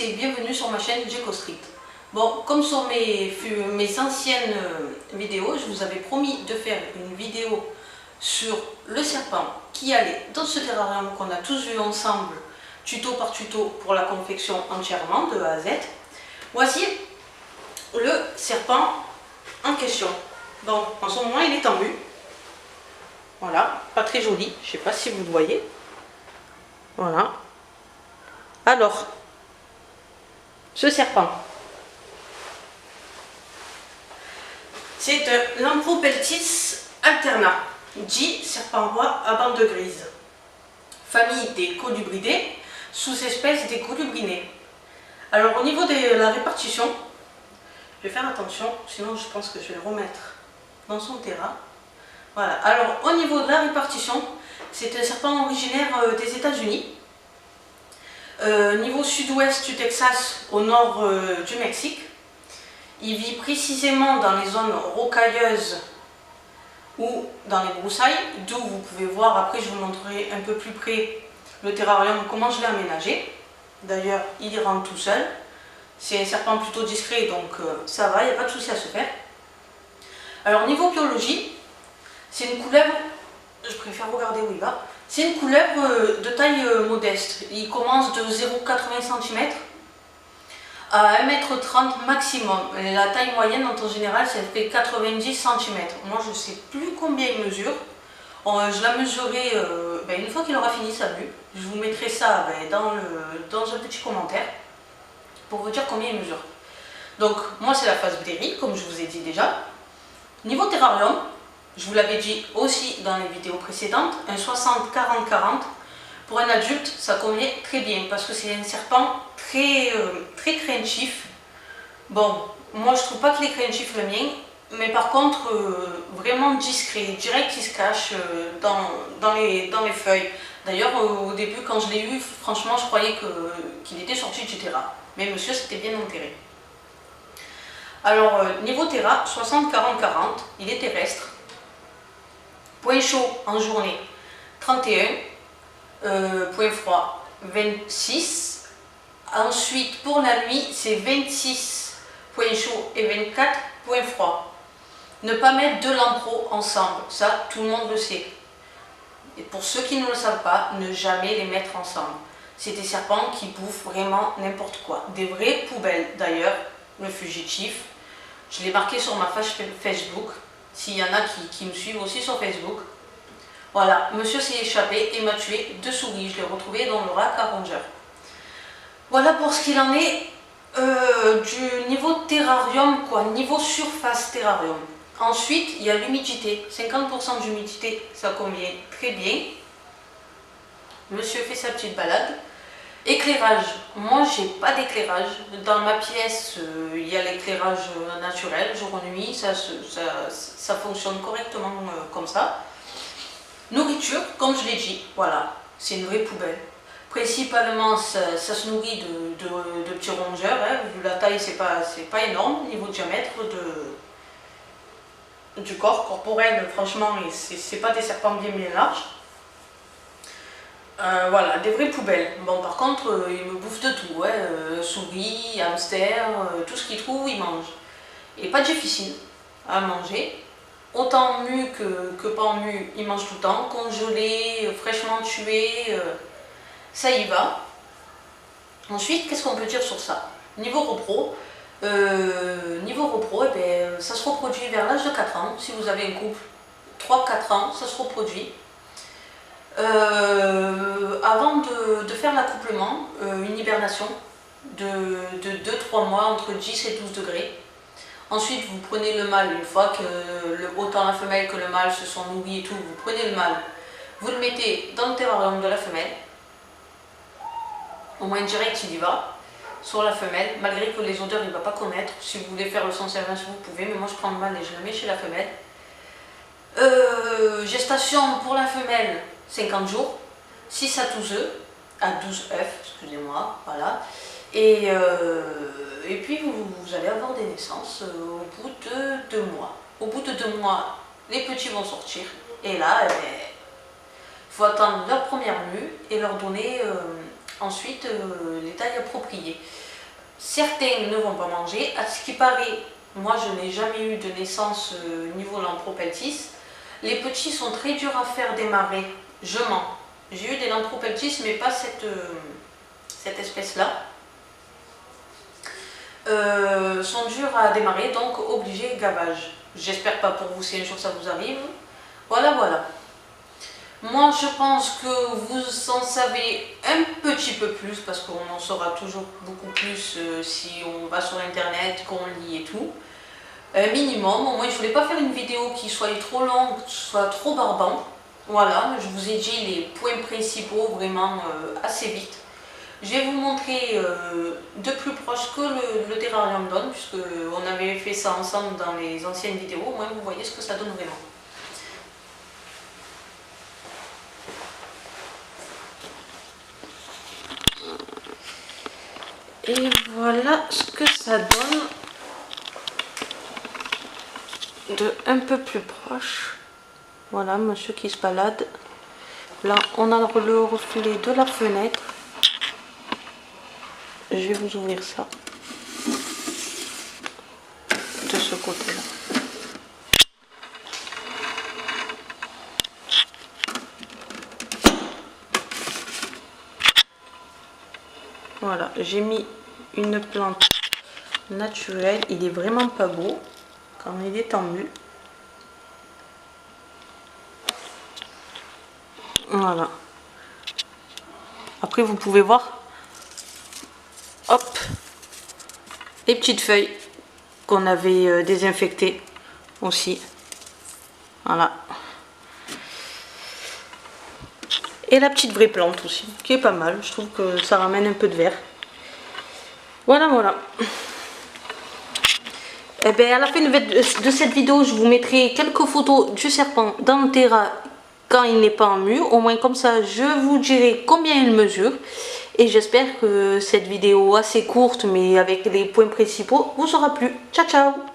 et bienvenue sur ma chaîne Gecko Street. Bon, comme sur mes anciennes vidéos, je vous avais promis de faire une vidéo sur le serpent qui allait dans ce terrarium qu'on a tous vu ensemble, tuto par tuto pour la confection entièrement de A à Z. Voici le serpent en question. Bon, en ce moment il est en mue. Voilà, pas très joli, je ne sais pas si vous le voyez. Voilà. Alors, ce serpent, c'est un Lampropeltis alterna, dit serpent roi à bande grise. Famille des colubridés, sous-espèce des colubrinés. Alors au niveau de la répartition, je vais faire attention, sinon je pense que je vais le remettre dans son terrain. Voilà, alors au niveau de la répartition, c'est un serpent originaire des États-Unis. Niveau sud-ouest du Texas, au nord du Mexique. Il vit précisément dans les zones rocailleuses ou dans les broussailles, d'où vous pouvez voir, après je vous montrerai un peu plus près le terrarium, comment je l'ai aménagé. D'ailleurs, il y rentre tout seul. C'est un serpent plutôt discret, donc ça va, il n'y a pas de souci à se faire. Alors niveau biologie, c'est une couleuvre, je préfère regarder où il va. C'est une couleuvre de taille modeste. Il commence de 0,80 cm à 1,30 m maximum. La taille moyenne en temps général, ça fait 90 cm. Moi, je ne sais plus combien il mesure. Je l'ai mesuré une fois qu'il aura fini sa mue. Je vous mettrai ça dans un petit commentaire pour vous dire combien il mesure. Donc, moi, c'est la phase blérie, comme je vous ai dit déjà. Niveau terrarium, je vous l'avais dit aussi dans les vidéos précédentes, un 60-40-40, pour un adulte, ça convient très bien parce que c'est un serpent très craintif. Bon, moi je trouve pas qu'il est craintif le mien, mais par contre, vraiment discret. Je dirais qu'il se cache dans les feuilles. D'ailleurs, au début, quand je l'ai eu, franchement, je croyais qu'il était sorti du terrain. Mais monsieur s'était bien enterré. Alors, niveau terrain, 60-40-40, il est terrestre. Point chaud en journée 31, point froid 26. Ensuite pour la nuit c'est 26 point chaud et 24 point froid. Ne pas mettre deux lampros ensemble, ça tout le monde le sait. Et pour ceux qui ne le savent pas, ne jamais les mettre ensemble. C'est des serpents qui bouffent vraiment n'importe quoi. Des vraies poubelles d'ailleurs, le fugitif. Je l'ai marqué sur ma page Facebook. S'il y en a qui me suivent aussi sur Facebook. Voilà, monsieur s'est échappé et m'a tué 2 souris. Je l'ai retrouvé dans le rack à rongeur. Voilà pour ce qu'il en est du niveau terrarium, niveau surface terrarium. Ensuite, il y a l'humidité. 50% d'humidité, ça convient très bien. Monsieur fait sa petite balade. Éclairage, moi j'ai pas d'éclairage. Dans ma pièce, il y a l'éclairage naturel, jour-nuit, ça fonctionne correctement comme ça. Nourriture, comme je l'ai dit, voilà, c'est une vraie poubelle. Principalement, ça se nourrit de petits rongeurs, hein, vu la taille, c'est pas énorme, niveau diamètre du corps corporel, franchement, c'est pas des serpents bien larges. Voilà, des vraies poubelles. Bon, par contre, il me bouffe de tout, souris, hamster, tout ce qu'il trouve, il mange. Et pas difficile à manger. Autant mu que pas en mu, il mange tout le temps. Congelé, fraîchement tué, ça y va. Ensuite, qu'est-ce qu'on peut dire sur ça? Niveau repro, ça se reproduit vers l'âge de 4 ans. Si vous avez un couple, 3-4 ans, ça se reproduit. Avant de faire l'accouplement, une hibernation de 2-3 mois entre 10 et 12 degrés. Ensuite, vous prenez le mâle, une fois que autant la femelle que le mâle se sont nourris et tout, vous prenez le mâle, vous le mettez dans le terrarium de la femelle. Au moins direct, il y va, sur la femelle, malgré que les odeurs, il ne va pas connaître. Si vous voulez faire le sans-service, vous pouvez, mais moi je prends le mâle et je le mets chez la femelle. Gestation pour la femelle, 50 jours, 6 à 12 œufs, à 12 œufs, excusez-moi, voilà. Et puis vous allez avoir des naissances au bout de 2 mois. Au bout de 2 mois, les petits vont sortir. Et là, il faut attendre leur première mue et leur donner ensuite les tailles appropriées. certains ne vont pas manger. À ce qui paraît, moi je n'ai jamais eu de naissance niveau Lampropeltis. Les petits sont très durs à faire démarrer. Je mens. J'ai eu des Lampropeltis, mais pas cette espèce-là. Sont durs à démarrer, donc obligé gavage. J'espère pas pour vous si un jour ça vous arrive. Voilà, voilà. Moi je pense que vous en savez un petit peu plus, parce qu'on en saura toujours beaucoup plus si on va sur internet, qu'on lit et tout. Minimum, au moins je voulais pas faire une vidéo qui soit trop longue, soit trop barbant. Voilà, je vous ai dit les points principaux vraiment assez vite. Je vais vous montrer de plus proche que le terrarium donne, puisque on avait fait ça ensemble dans les anciennes vidéos. Au moins vous voyez ce que ça donne vraiment. Et voilà ce que ça donne de un peu plus proche. Voilà, monsieur qui se balade. Là, on a le reflet de la fenêtre. Je vais vous ouvrir ça de ce côté-là. Voilà, j'ai mis une plante naturelle. Il est vraiment pas beau quand il est en mue. Voilà. Après, vous pouvez voir, hop, les petites feuilles qu'on avait désinfectées aussi. Voilà. Et la petite vraie plante aussi, qui est pas mal. Je trouve que ça ramène un peu de vert. Voilà, voilà. Et bien, à la fin de cette vidéo, je vous mettrai quelques photos du serpent dans le terrain quand il n'est pas en mue. Au moins, comme ça, je vous dirai combien il mesure. Et j'espère que cette vidéo assez courte, mais avec les points principaux, vous aura plu. Ciao, ciao!